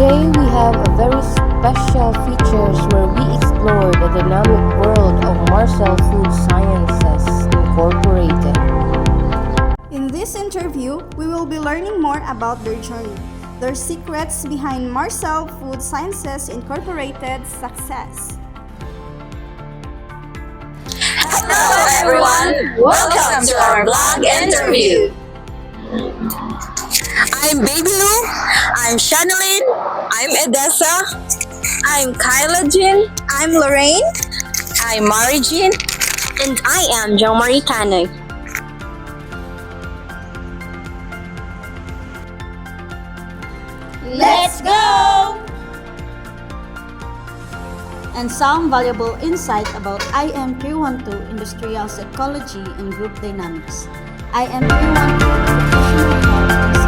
Today we have a very special features where we explore the dynamic world of Marcel Food Sciences Incorporated. In this interview, we will be learning more about their journey, their secrets behind Marcel Food Sciences Incorporated success. Hello everyone! Welcome to our vlog interview! I'm Baby Lou. I'm Shanalyn. I'm Edessa. I'm Kyla Jean. I'm Lorraine. I'm Mari Jean. And I am Jo Marie Tanay. Let's go! And some valuable insight about IM 312 Industrial Psychology and Group Dynamics. IM 312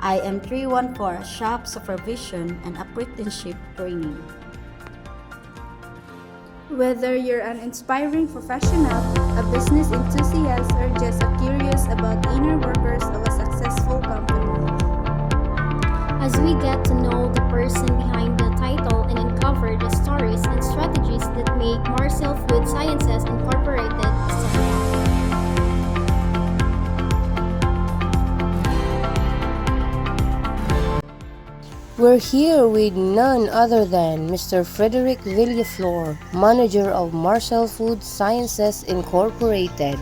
IM 314 Shop Supervision and Apprenticeship Training. Whether you're an inspiring professional, a business enthusiast, or just curious about inner workers of a successful company, as we get to know the person behind the title and uncover the stories and strategies that make Marcel Food Sciences Incorporated stand out. We're here with none other than Mr. Frederick Villaflor, manager of Marcel Food Sciences Incorporated.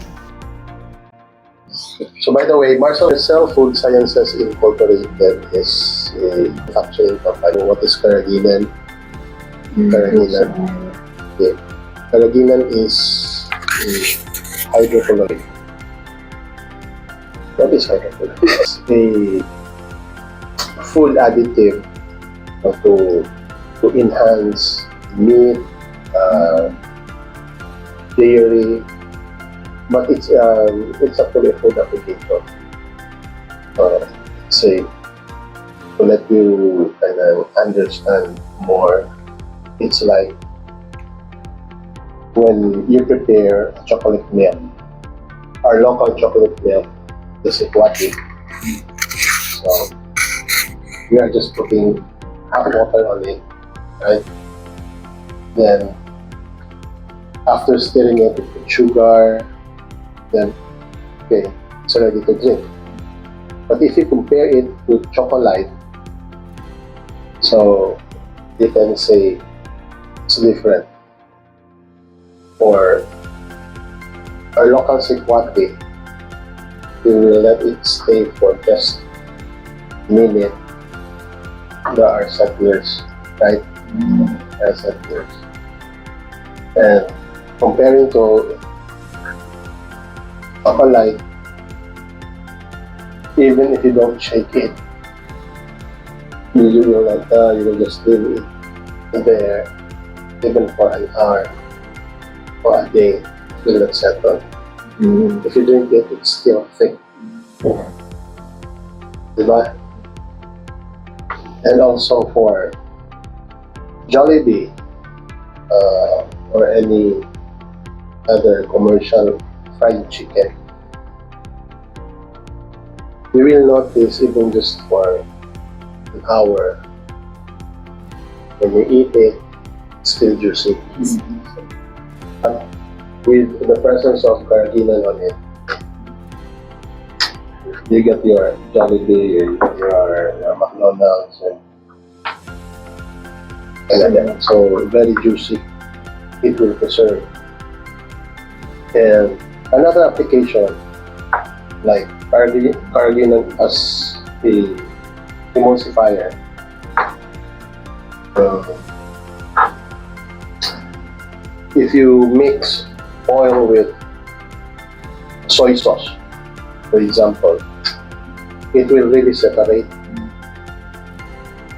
So by the way, Marcel Food Sciences Incorporated is a manufacturing company. What is Carrageenan? Carrageenan. Okay. Carrageenan is hydrocolloid. What is hydrocolloid? It's a food additive to enhance meat, dairy, but it's actually a food application. Say to let you kind of understand more, it's like when you prepare chocolate milk, our local chocolate milk is aquatic. So we are just putting hot water on it, right? Then after stirring it, we put sugar. Then, okay, it's ready to drink. But if you compare it to chocolate, so you can say it's different. For our local sequate, we will let it stay for just a minute. There are settlers, right? There are settlers. And comparing to chocolate, even if you don't shake it, you will just leave it there even for an hour or a day. It will not settle. If you drink it, it's still thick. Diba? And also for Jollibee or any other commercial fried chicken, you will notice even just for an hour, when you eat it, it's still juicy. But with the presence of Carrageenan on it, you get your Jollibee, your McDonald's, and like that. So very juicy. It will preserve. And another application, like Carrageenan as a emulsifier. If you mix oil with soy sauce, for example, it will really separate.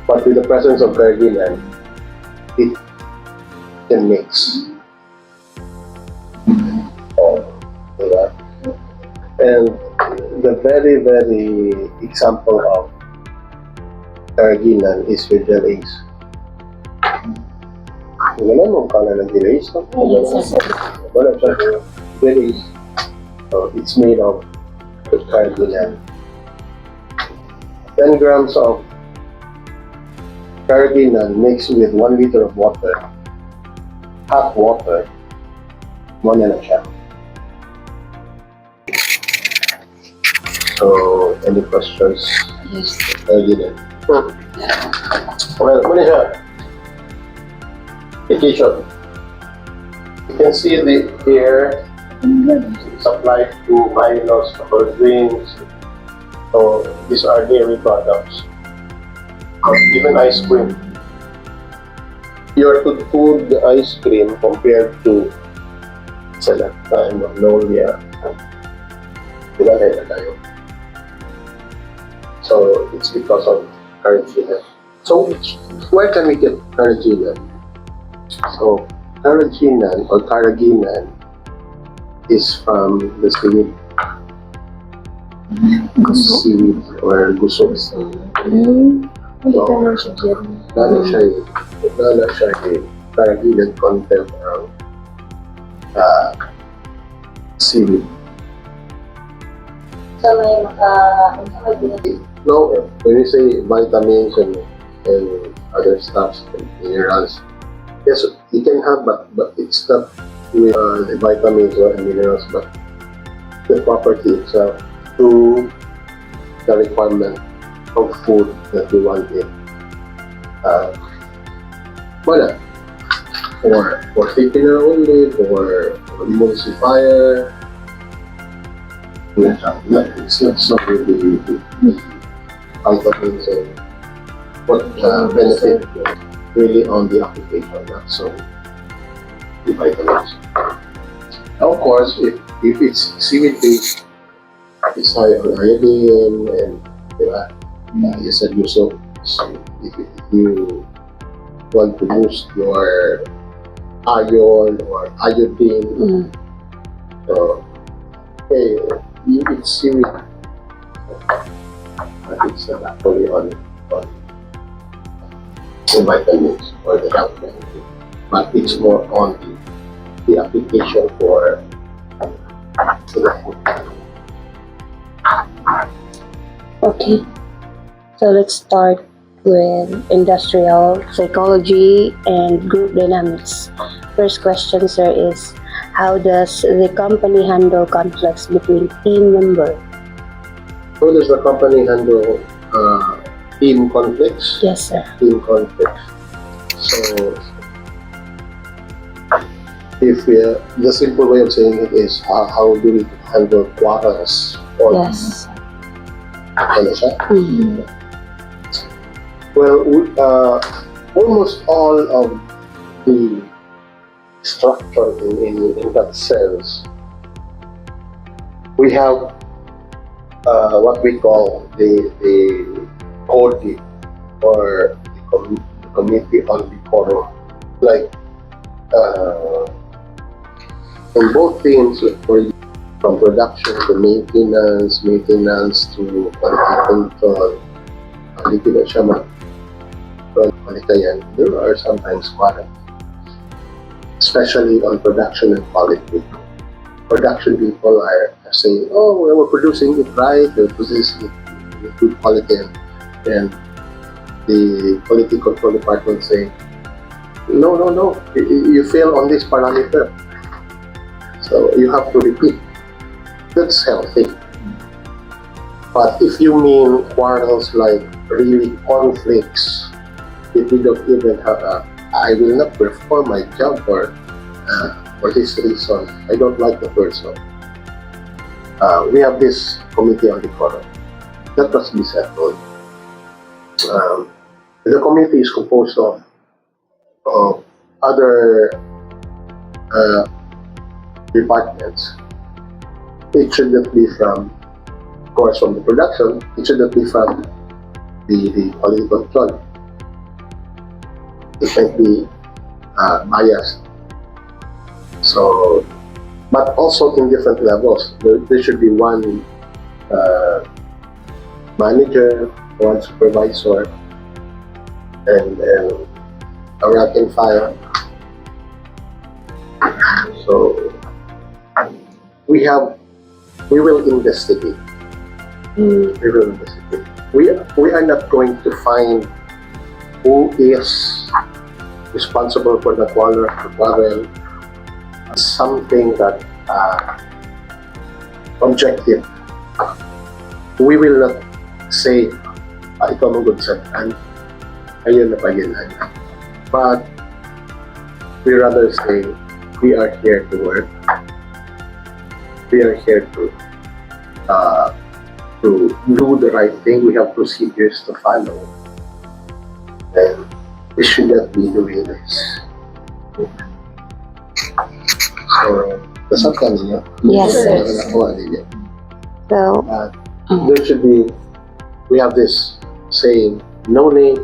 But with the presence of Carrageenan, it can mix. Diba? And the very, very example of Carrageenan is your gelays. Wala mo kala ng gelays, no? Wala siya. Gelays. So it's made of Carrageenan. 10 grams of carrageenan mixed with 1 liter of water, hot water, muna na siya. So, any questions? Yes. Carrageenan. Well, muna siya. Application. You can see the here supplied to Milos for drinks. So these are dairy products. Even ice cream. Your food ice cream compared to sa lata and Magnolia. Diba kaya tayo? So it's because of carrageenan. So where can we get carrageenan? So carrageenan or carrageenan is from the seaweed. Seaweed or guso. So, lalo siya carrageenan content ng seaweed. So may No, when you say vitamins and other stuffs and minerals, yes, you can have, but it's not with the vitamins or minerals, but the property itself to the requirement of food that you want it. Wala. For thickener only, for emulsifier. It's not so really vitamins and what benefit really on the application, not so the vitamins. Of course, if it's seaweed based, it's high on iodine and you said so if you want to boost your iron or iodine, so okay, you eat seaweed, but it's not actually on the vitamins or the health benefit, but it's more on the application for the food. Okay, so let's start with industrial psychology and group dynamics. First question, sir, is how does the company handle conflicts between team members? How does the company handle team conflicts? Yes, sir. Team conflicts. So, if the simple way of saying it is how do we handle quarrels? Or Yes. ano siya? Mhm. Well, almost all of the structure in that sense, we have what we call the CODI or the Committee on Decorum. Like in both teams, from production to maintenance to quality control, hindi na siya yan, there are sometimes quarrels, especially on production and quality. Production people are saying, oh, we're producing it right, we're producing it with good quality, and the quality control department saying, no, you fail on this parameter, so you have to repeat. That's healthy. But if you mean quarrels like really conflicts, if we don't even have I will not perform my job for this reason, I don't like the person. We have this committee on decorum. That must be settled. The committee is composed of other departments. It should not be from, of course, from the production. It should not be from the quality control. It might be biased. So, but also in different levels. There should be one manager, one supervisor, and a rank and file. So we will investigate. We will investigate. We are not going to find who is responsible for the quarrel, something that objective. We will not say, ikaw magugsakan, ayun na pagilan. But we rather say, we are here to work. We are here to do the right thing. We have procedures to follow. And we should not be doing this. So, sometimes, Yes, sir. So, there should be, we have this saying, no name,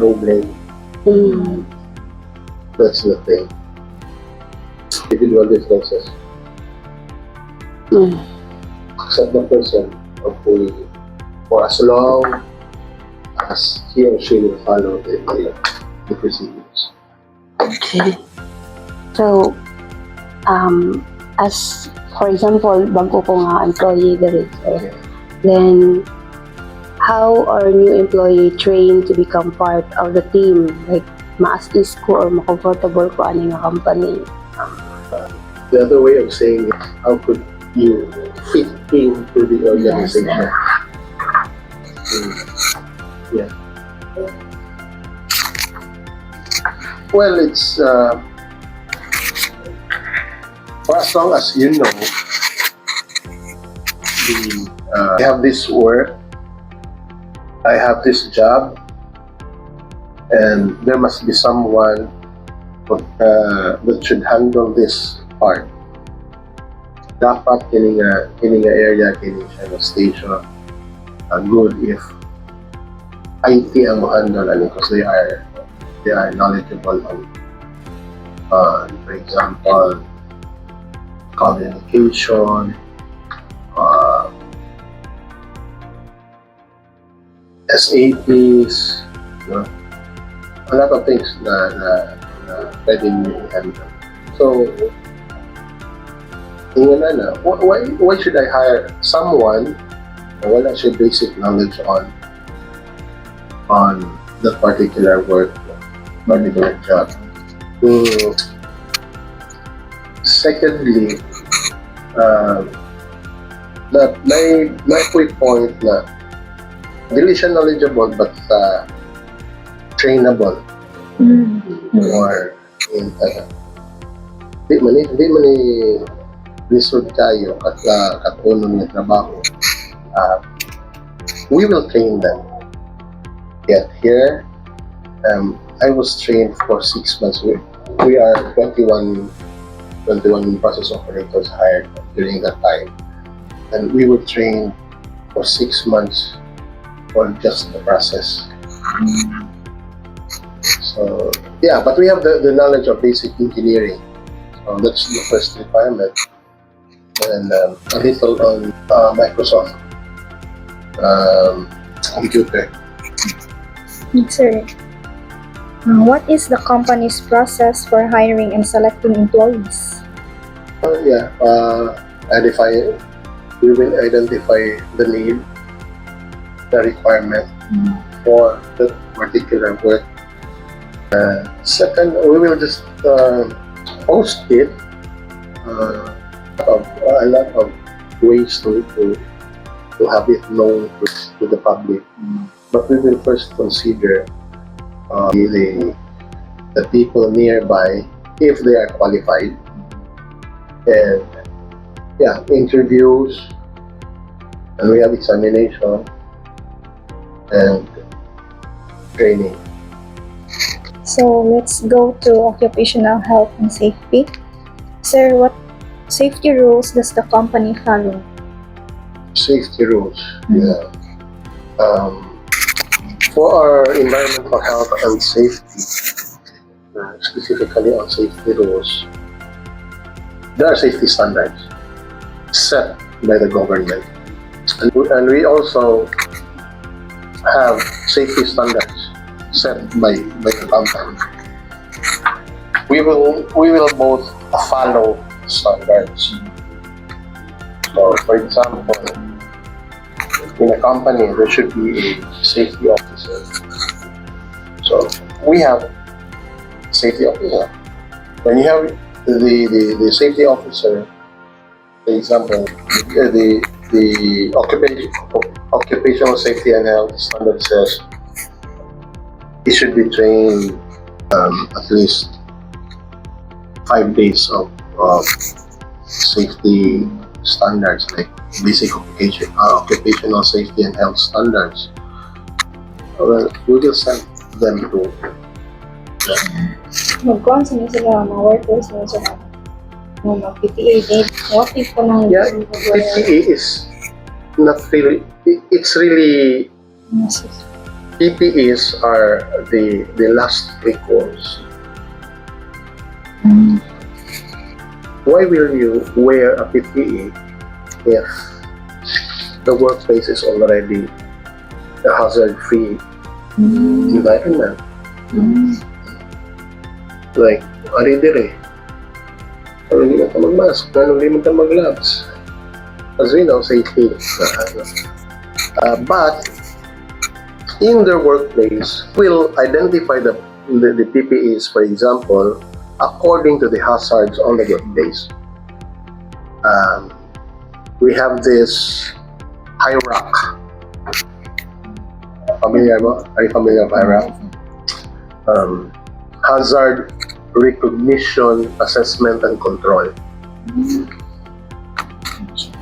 no blame. mm, That's the thing. Individual differences. mm, Accept the person for as long as he or she will follow the procedures. okay. So, as for example, bago ko nga employee diri, sir, then how are new employee trained to become part of the team? Like, ma-assist ko or ma-comfortable ko ano yung company? The other way of saying it, how could you fit into the organization? Yeah. Well, it's for as long as you know I have this work, I have this job, and there must be someone that should handle this part. Dapat kining area, kining siya station, good if IT ang handle because they are knowledgeable on for example, communication, SAPs, a lot of things na pwedeng i-handle. So, why should I hire someone na wala siya basic knowledge on that particular work, particular job? Secondly, may point na dili siya knowledgeable but trainable or di man lisod kayo katulong ng trabaho. We will train them. Get here, I was trained for 6 months. We are 21 process operators hired during that time, and we were trained for 6 months for just the process. So yeah, but we have the knowledge of basic engineering. So that's the first requirement, and a little on Microsoft computer. Sir, what is the company's process for hiring and selecting employees? We will identify the need, the requirement for the particular work. Second, we will just post it. A lot of ways to have it known to the public. But we will first consider the people nearby if they are qualified, and interviews, and we have examination and training. So let's go to occupational health and safety. Sir, what safety rules does the company follow? Safety rules, for our environmental health and safety, specifically on safety rules, there are safety standards set by the government, and we also have safety standards set by the company. We will both follow standards. So, for example, in a company, there should be a safety officer. So we have safety officer. When you have the safety officer, for example, the occupational safety and health standard says he should be trained at least 5 days of safety standards, like basic occupational safety and health standards. Well, we will send them to Magkuhan sila mga workers mo sa mga PTA din. What if ka nang yeah, PPE is not really, it's really, PPEs are the last recourse. Why will you wear a PPE if the workplace is already a hazard-free environment? Like, ari dire. Ano hindi mo ka mag-mask? Ano hindi mo ka mag-gloves? As we know, safety. But, in their workplace, will identify the PPEs, for example, according to the hazards on the workplace. We have this HIRAC. Familiar mo? Are you familiar with HIRAC? Hazard Recognition, Assessment, and Control.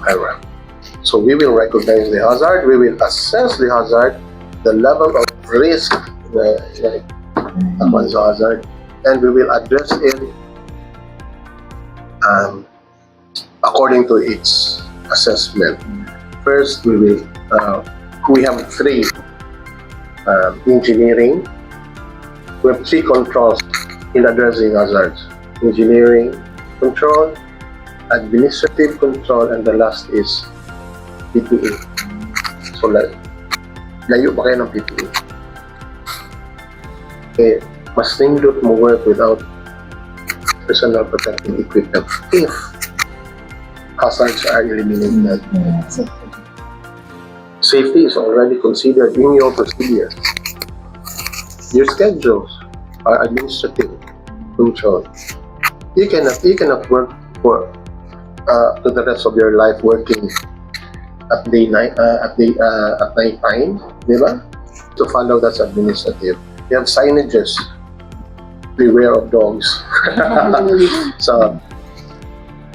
HIRAC. So we will recognize the hazard, we will assess the hazard, the level of risk upon the hazard, and we will address it according to its assessment. First, we have 3 engineering. We have 3 controls in addressing hazards: engineering control, administrative control, and the last is PPE. So, layo ba kayo ng PPE? Eh, mas nindot mo work without personal protective equipment if hazards are eliminated. Safety is already considered in your procedure. Your schedules are administrative control. You cannot work for to the rest of your life working at night time, di ba? To follow, that's administrative. You have signages. Beware of dogs. So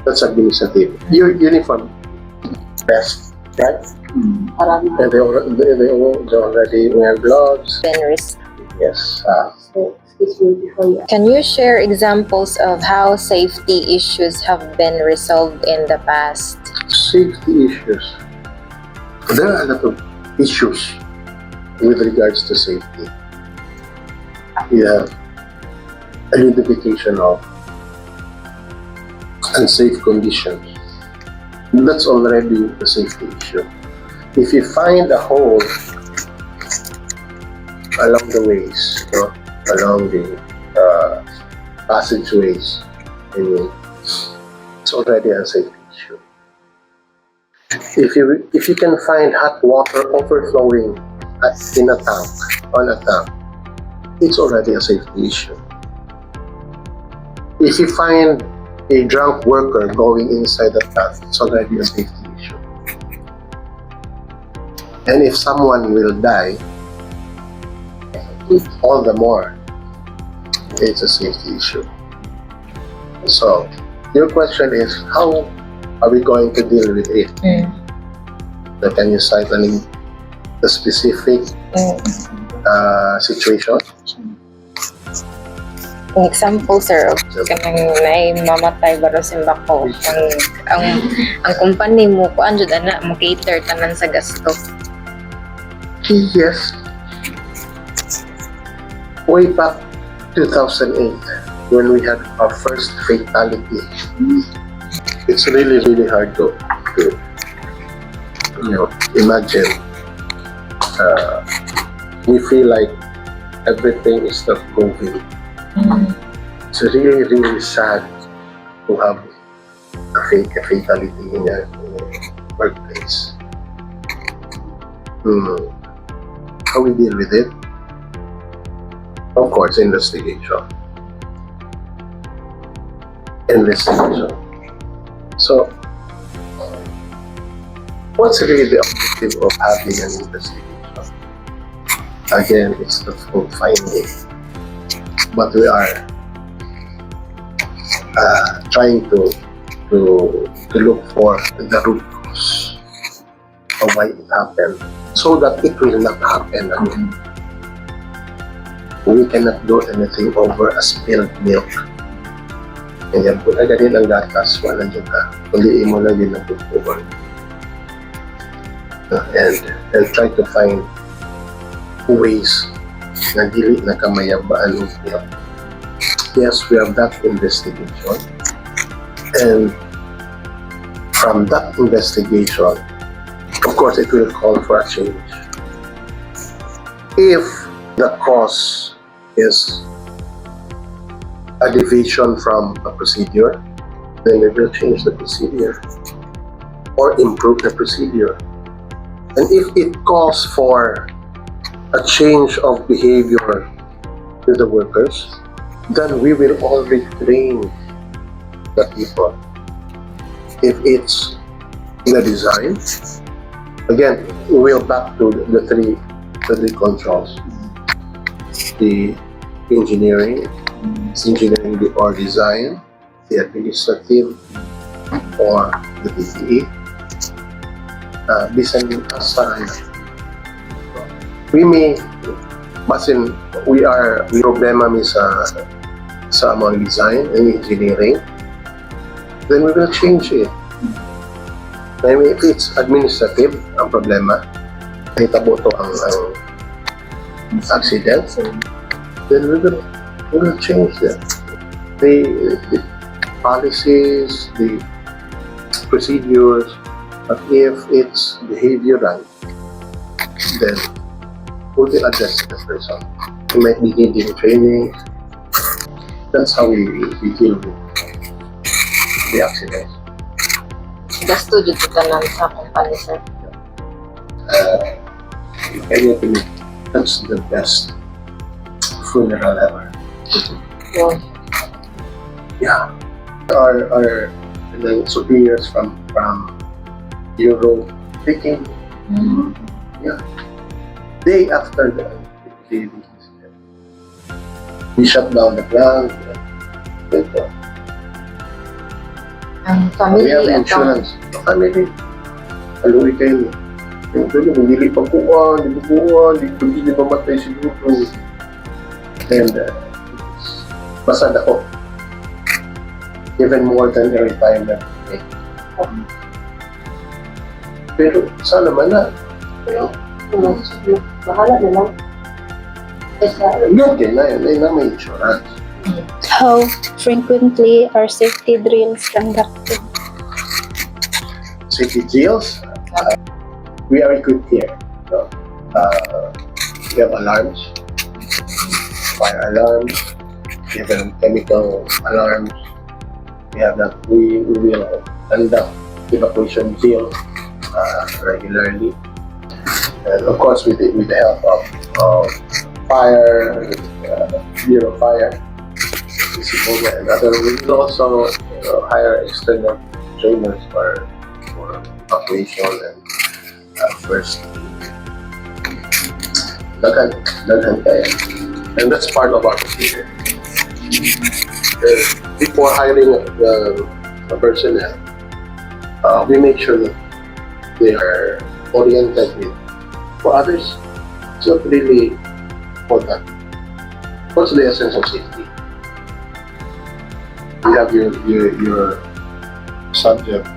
that's administrative. Your uniform, best, right? And they already wear gloves. Yes. Excuse me, before you. Can you share examples of how safety issues have been resolved in the past? Safety issues. There are a lot of issues with regards to safety. We have identification of unsafe conditions. That's already a safety issue. If you find a hole along the ways, along the passageways, it's already a safety issue. If you can find hot water overflowing in a tank, on a tank, it's already a safety issue. If you find a drunk worker going inside the tank, it's already a safety issue. And if someone will die, all the more, it's a safety issue. So, your question is, how are we going to deal with it? So can you cite a specific situation? An example, sir, kanang may mamatay baro simba ko. Ang company mo ko anjud ana mo cater tanan sa gasto. Yes. Way back 2008, when we had our first fatality, it's really, really hard to imagine. We feel like everything is not moving. It's really, really sad to have a fatality in a workplace. How we deal with it? of course, investigation. So, what's really the objective of having an investigation? Again, it's the fault finding. But we are trying to look for the root cause of why it happened so that it will not happen again. We cannot do anything over a spilled milk. Kaya kung agarin ang gatas, wala dyan ka. Kundi mo lang yun ang pagpupon. And try to find ways na dili na kamayabaan ng milk. Yes, we have that investigation. And from that investigation, of course, it will call for a change. If the cause is a deviation from a procedure, then we will change the procedure or improve the procedure. And if it calls for a change of behavior with the workers, then we will all retrain the people. If it's the design, again, we'll back to the three controls. The engineering or design, the administrative or the PPE. Bisan din asahan. We may, basin we problema mi sa among design and engineering, then we will change it. Maybe if it's administrative ang problema, hitabo to ang accident, then we will change that. The policies, the procedures, but if it's behavioral, then we will address the person. We might be needing training. That's how we deal with the accidents. Gasto dyan ito lang sa company, sir. Anything, that's the best funeral ever. Yun. Yeah. Our superiors from Europe, taking day after the incident, we shut down the plant. Ang We family have account. insurance. Family, aluwi kayo. Yung tuloy, hindi pagkuhan, hindi mamatay siguro. And basta ako. Even more than a retirement. Pero sana man na. Bahala na lang. Okay na yun, na may insurance. How frequently are safety drills conducted? Safety drills, we are equipped here. No? We have alarms, fire alarms, we have chemical alarms. We have that. We will conduct evacuation drill regularly, and of course with the help of fire, Bureau of Fire, and other. We will also hire external trainers for evacuation and first daghan kaya. And that's part of our procedure. Before hiring the personnel, we make sure that they are oriented with. For others, it's not really important. What's the essence of safety? You have your subject,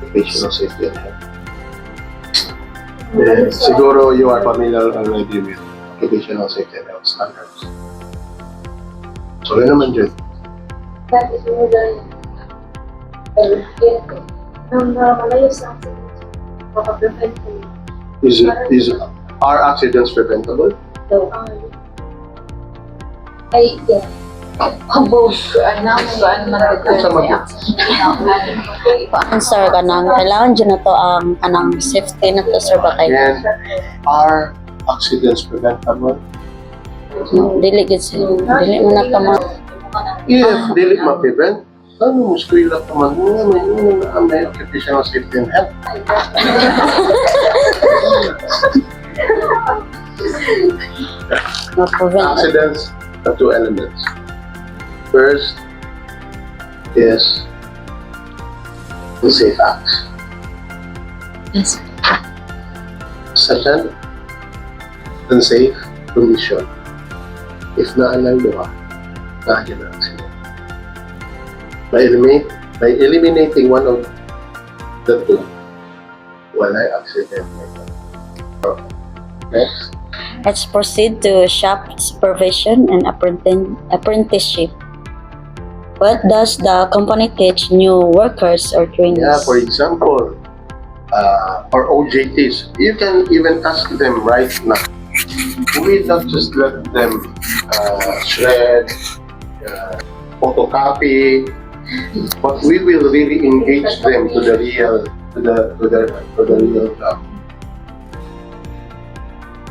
occupational safety and health. And siguro you are familiar already with occupational safety and health standards. So yun naman dyan. That is more than malayo sa atin. Makaprevent ko. Is are accidents preventable? So, yes. Both. Sa mabot. Sir, kanang kailangan dyan na to ang kanang safety na to, sir, ba kayo? And are accidents preventable? Dili gid sir. Dili mo na ka ma. If dili ma-prevent, ano mo eskwela pa man may occupational safety and health. Ma-prevent. Accidents have two elements. First is the safe acts. Yes. Second, unsafe condition. If naalala mo nakagyan na accident. By eliminating one of the two, wala yung accident. Next, Let's proceed to shop supervision and apprenticeship. What does the company teach new workers or trainees? yeah, for example, or OJTs, you can even ask them right now. We not just let them shred, photocopy, but we will really engage them to the real job.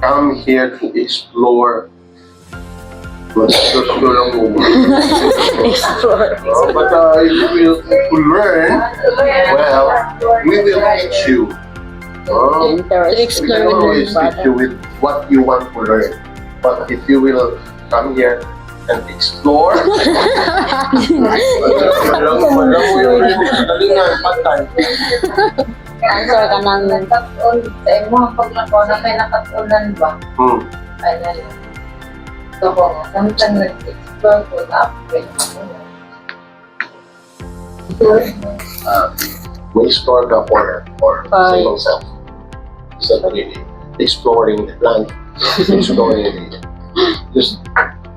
Come here to explore. Explore. But if you will learn, well, we will teach you. We can always teach you with what you want to learn. But if you will come here and explore, Answer ka ng Nakatuon sa imo paglako na may nakatunan ba? Ayan. So kung samtang nag-explore ko na may explore ka for sa iyong self. Instead of really exploring the plant, exploring the just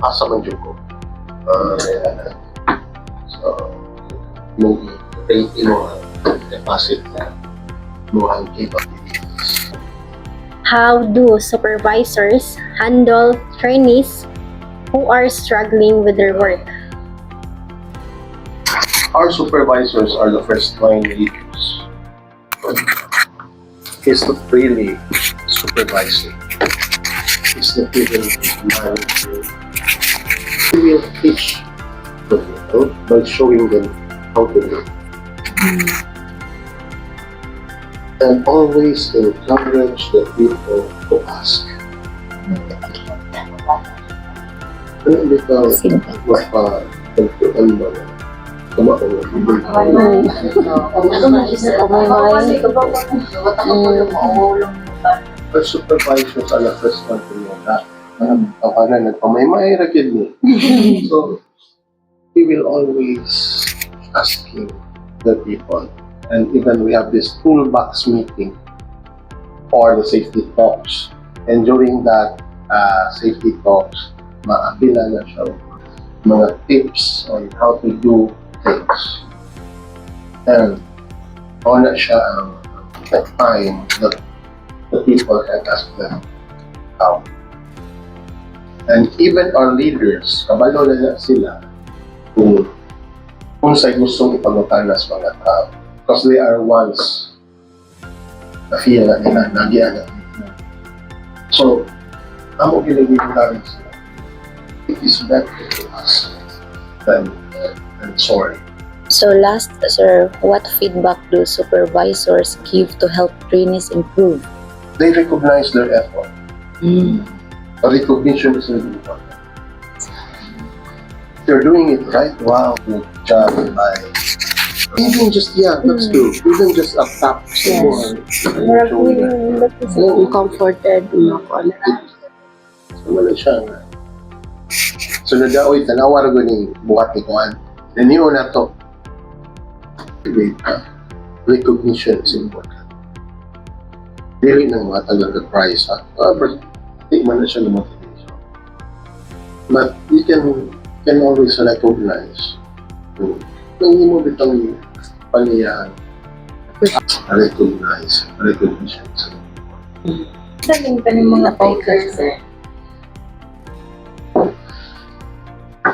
asa man dyan ko. So, yung rate mo deposit na muhang capabilities. How do supervisors handle trainees who are struggling with their work? Our supervisors are the first line leaders. It's not really supervising. It's not even managing. We will teach the people by showing them how to do it. And always encourage the people to ask. Ano bitaw mapa-tentuan ba na the supervisors are the first one to know that. Kapanan, nagpamaymay ra gid ni. So, we will always asking the people. And even we have this toolbox meeting or the safety talks. And during that safety talks, maabila na siya mga tips on how to do things. And on na siya ang time that the people can ask them how. And even our leaders, kabalo na sila kung sa'y gustong ipangutanas mga tao. Because they are ones na feel na nila, nagyan na. So, amo ginagin namin sila. It is better to ask than sorry. So last, sir, what feedback do supervisors give to help trainees improve? They recognize their effort. Recognition is really important. If you're doing it right, wow, good job, bye. Even just, yeah, that's true. Even just a tap more. Yung comforted, mga quality. So, wala siya nga. So, nadaoy, tanawa rin ni buhat ni Kuan. Naniyo na to. Wait, recognition is important. Dili ng mga taga-price, ha? But, di man na siya ng motivation. But, you can always recognize. Nang hindi mo bitang paliyahan. Recognition. Saling pa ng mga bakers.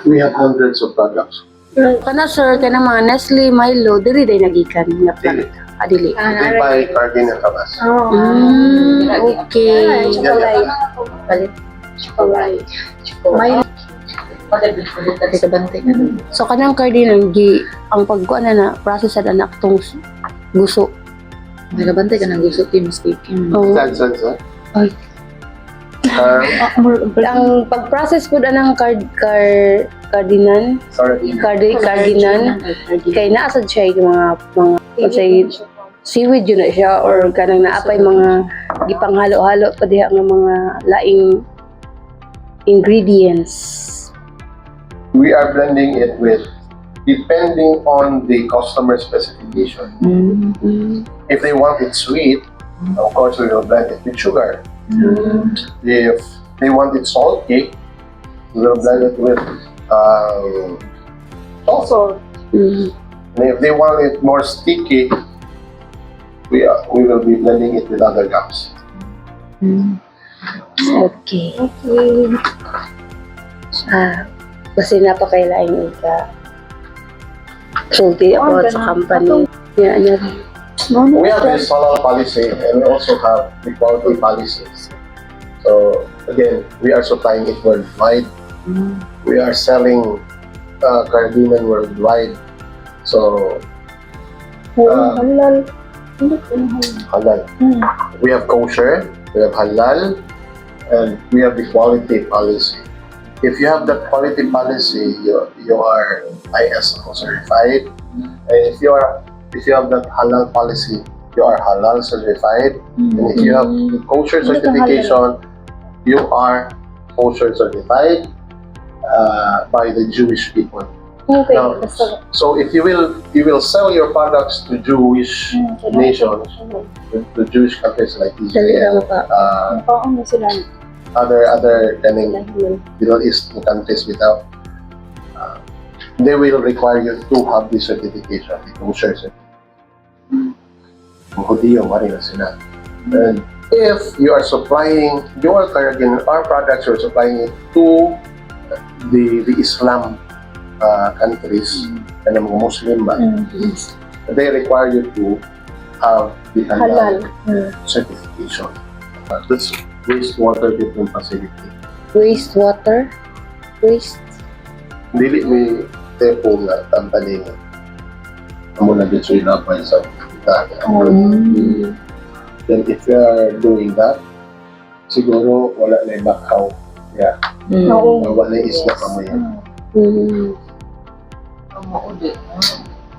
We have hundreds of products. Kana sir, kana mga Nestle, Milo, diri day nagikan nga plant. Adili. We buy Cardin and Cabas. Okay. Yeah. Alright. May So kanang cardinal gi ang pagkuan na process sa anak tong guso. Nagabantay ka ng gusto team speaking. Oh, Saan? Ay. ang pag-process pud anang cardinal, Sorry. cardinal kay naa sad siya yung mga say seaweed yun na siya or kanang naapay mga gipanghalo-halo pa diha nga mga laing ingredients. We are blending it with, depending on the customer specification. If they want it sweet, of course we will blend it with sugar. If they want it salty, we will blend it with salt. And if they want it more sticky, we will be blending it with other gums. Okay. Kasi napakailaing ika sulti about sa company. Yeah. We have this halal policy and we also have the quality policies. So again, we are supplying it worldwide. We are selling cardamom worldwide. So halal. We have kosher, we have halal, and we have the quality policy. If you have that quality policy, you are ISO certified. And if you have that halal policy, you are halal certified. And if you have the kosher certification, you are kosher certified by the Jewish people. Okay. Now, so if you will sell your products to Jewish nations, to Jewish countries like Israel, other Middle Eastern countries without, they will require you to have the certification, the kosher certification. Hudiyo, marina sila. And if you are supplying your Caribbean, our products, you're supplying it to the Islam countries and the Muslim ba, they require you to have the halal certification. That's wastewater treatment facility. Wastewater? Dili may tepo nga company nga amo na dito yung napay sa dagat. Then if you are doing that, siguro wala na yung bakaw. Yeah. Wala na yung isla pa mo yan.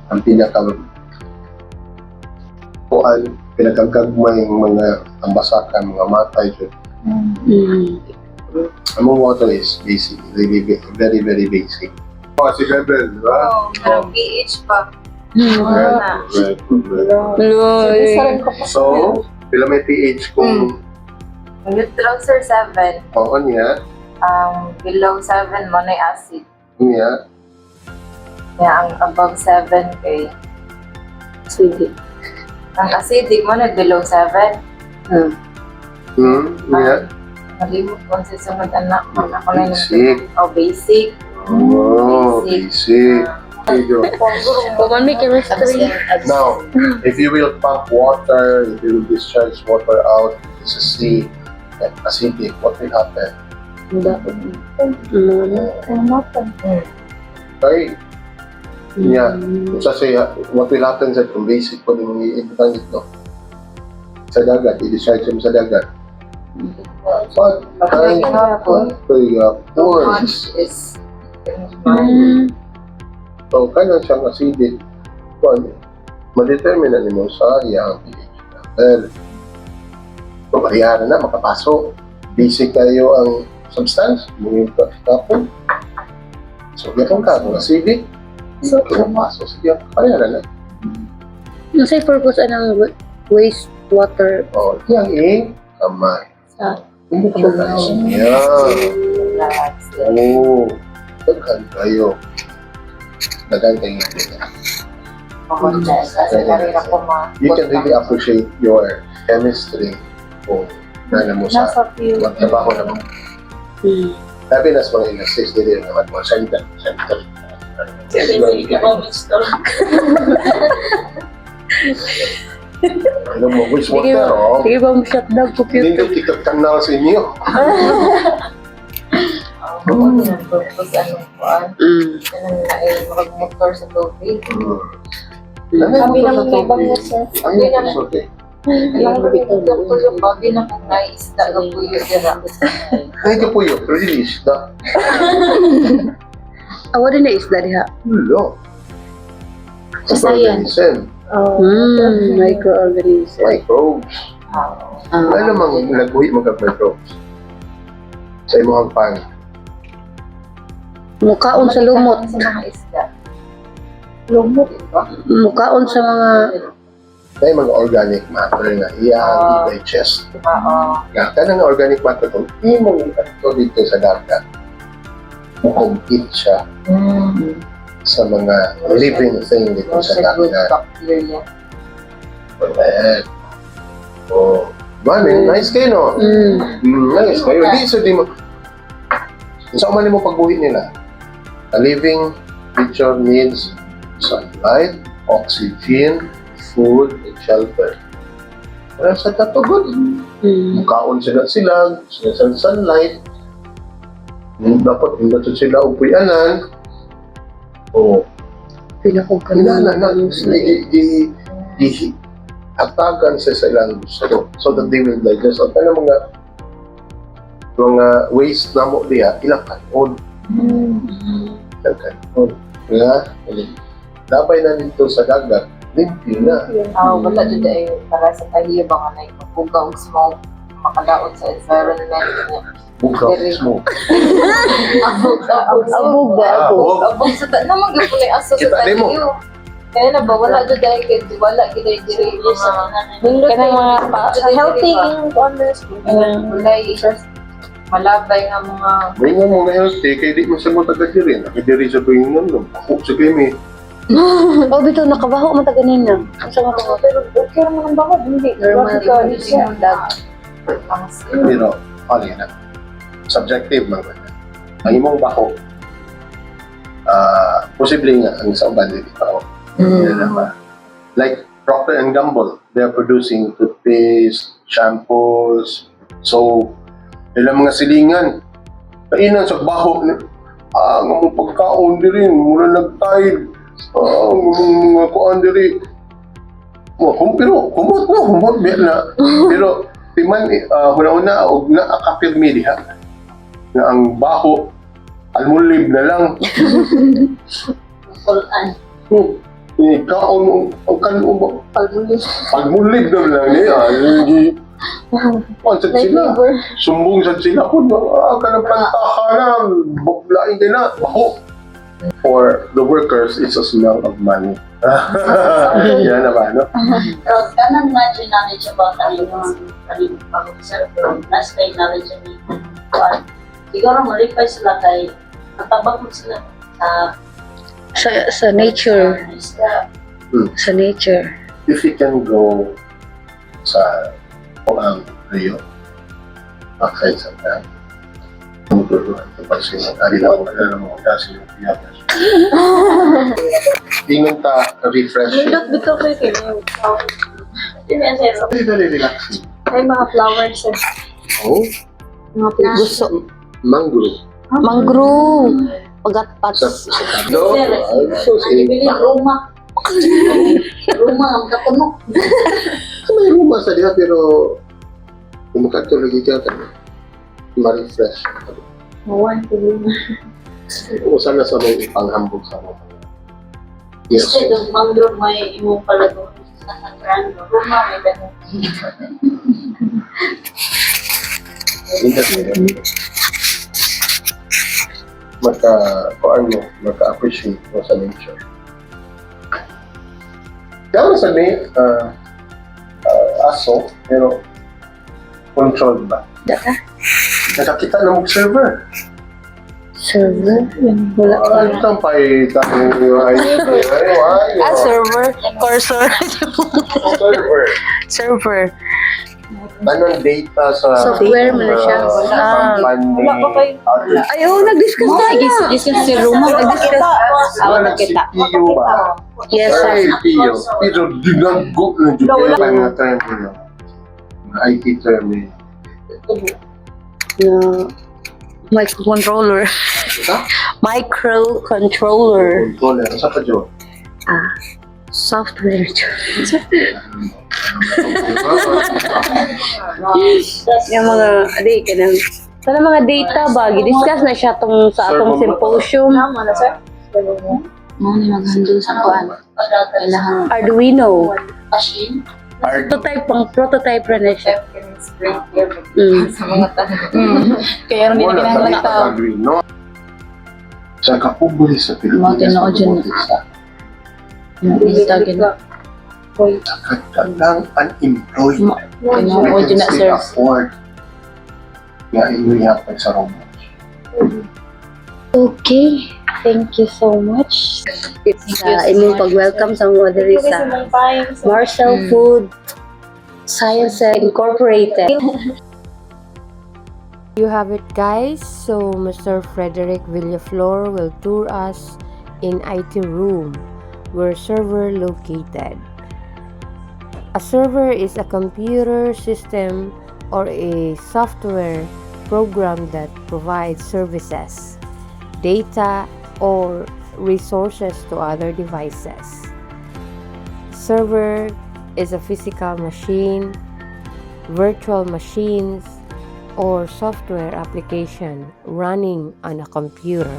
Ang pinakagagmay mga ambasakan, mga matay dyan. Among water is basic, really very, very basic. Si Rebel, di ba? PH pa. Right. So, pila may pH kung Neutral sir 7. oo niya, Below 7 mo na acid. niya, Kaya ang above 7 kay Sige. ang acidic mo na below 7. niya. Nalimot ko sa sunod anak mo. Ako na Basic. basic. Oh, basic. Kuman may chemistry. Now, if you will pump water, if you will discharge water out, it's a sea, acidic, what will happen? Okay. Yeah. Kasi what will happen sa kung basic po yung iibutan ito sa dagat, i-discharge mo sa dagat. But, Much is so, kaya siyang acidic. Ma-determine na mo sa iyang pH level. So, mariyaran na, makapasok. Basic kayo ang substance, mungkin kapon. So, gatong ka, kung acidic, so, makapasok sa iyang mariyaran na. Nasa'y purpose anang wastewater O, yang kamay. sa Yeah. Oh, daghan kayo. Daghan kayo. kasi karira ko You can really appreciate your chemistry kung nana mo sa trabaho na mo. Sabi na sa mga industries, hindi rin naman mga center. Ano mo, wastewater, oh. Sige ba mo shutdown ko Hindi ka kanal sa inyo. Kung purpose anong kuan, Mm. kanang naay mag-motor sa tubig. Sabi naman may bangus, sir. Ay, it's okay. Alam mo dito yung babi na kung naisda ng puyo dira. Ay, ito po yun. Really, isda. Awa din na isda diha. Hello. Science. Organism. Microorganism. Microbes. Wala namang nagbuhi magka-microbes. Sa imong pan. Mukaon sa lumot. Sa mga isda. Lumot. Mukaon sa mga May mga organic matter nga iya i-digest. Oo. Nga ka nga organic matter kung imong ito dito sa dagat. Compete siya sa mga living thing dito sa Sa good dagat. bacteria. Correct. Oh, man, nice kayo, no? Nice kayo. Di, so di mo, sa man mo pagbuhi nila, a living creature needs sunlight, oxygen, food, and shelter. Pero sa katugod, mukaon sila sila sa sunlight, dapat hindi sila upuyanan, o pinakong hatagan sa ilang gusto so that they will digest. At mga waste na mo diya, ilang kanon. Ilang kanon. Kaya, dabay na dito sa dagat, limpyo na. Wala dyan ay para sa tahiya ba nga na ikapugaw smoke makadaot sa environment niya. Bugaw, smoke. Abog sa naman gapon ay aso sa Kita di mo. tahiyo. Kaya na ba, wala dyan dahil kay wala gina diri sa Kanang mga healthy Walay malabay nga mga May nga mga healthy, kaya di mo sa mga taga-diri. Nakadiri sa pingon, ako sa kimi. Oh, bito nakabaho man ta ganina. Sa mga Pero okay naman ang bangus. Hindi. Pero, ano yun, subjective man ba? Ang imong bako, posible nga ang sa uban dito ako. Like Procter and Gamble, they are producing toothpaste, shampoos, soap, ilang mga silingan. Kainan sa baho, ang mga pagkaon din, mula nag-tide, ang mga kuan diri. Pero kumot biya na. Pero timan una-una og naakapirmi diha nga ang baho almulib na lang. Kaon ang kanon ba? Pagmulib na lang niya. Sa sila, sumbong sa sila kung kanang plantahan, buglain ka na, baho. For the workers, it's a smell of money. Yan naman, no? Pero kanang much knowledge about ang pag-observe, mas kay knowledge ni Juan. Siguro mo-reply sila kay natabak mo sila sa nature, sa sa nature. If you can go sa Rio, outside sa town, magturuan ito pa sila. Kali na ako na mo kasi yung piyakas. Tingnan ta, refresh. Bito kayo kayo. Dali relaxing. Ay, mga flowers, sir. Oh, Mga plants. Gusto mangrove. mangrove, pagatpat. Sa no, so bibili Roma. Roma ang kapuno. may rumah sa diha pero kumakato lagi ka ma-refresh. Mawan ko yun. O sana sa mga ipanghambog sa mga. Yes. Instead of mangrove may imong palago sa Grand Roma may ganun. Maka-appreciate mo sa nature. Kaya mo sabi, aso, pero controlled ba? Nakakita na mag-server. Server? Wala ka. Ano kang pa'y tanong yung Server? Cursor? server. Server. Anong data sa Software mo na siya. company? Ayaw, nag-discuss tayo. Discuss si Roma. Wala nag-CPU ba? Yes, sir. CPU. Pero dinago na dito. May mga term yun. Mga IT term yun. Na Microcontroller. Ito? Microcontroller. Controller. Sa pa, Jo? Software. Yung mga, kanang, sana mga data ba? Discuss na siya sa atong symposium. Mag-handle sa kuan. Kailangan Arduino. Prototype rin na siya. Sa mga tanong. Kaya rin Wala kinahanglan talaga agree, no? Sa kapubuli sa Pilipinas. tinuod yun sa Kagkang unemployed. tinuod yun na, They sir. can still afford. Kaya inuyapag sa Roma. Okay. Thank you so much. Sa imong pag-welcome sa mga diri sa Marcel Food Sciences Incorporated. You have it, guys. So Mr. Frederick Villaflor will tour us in IT room where server located. A server is a computer system or a software program that provides services, data, or resources to other devices. Server is a physical machine, virtual machines, or software application running on a computer.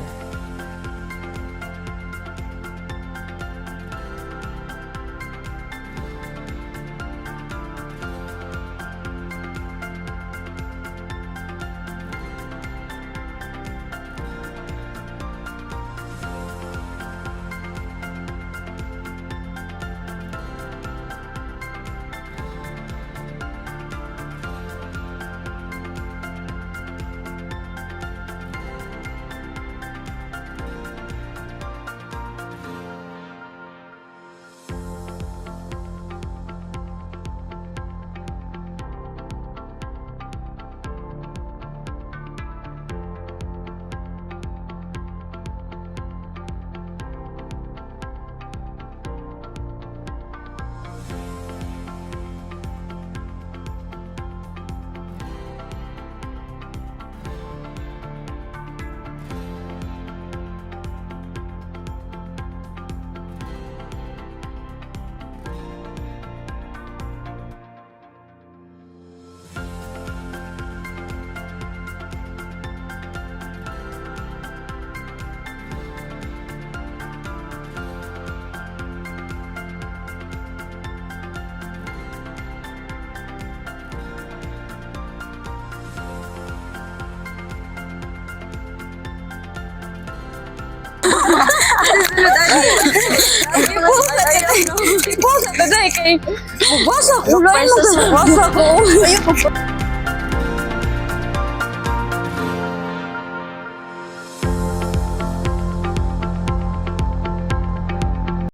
Basa ko lang. Basa ko.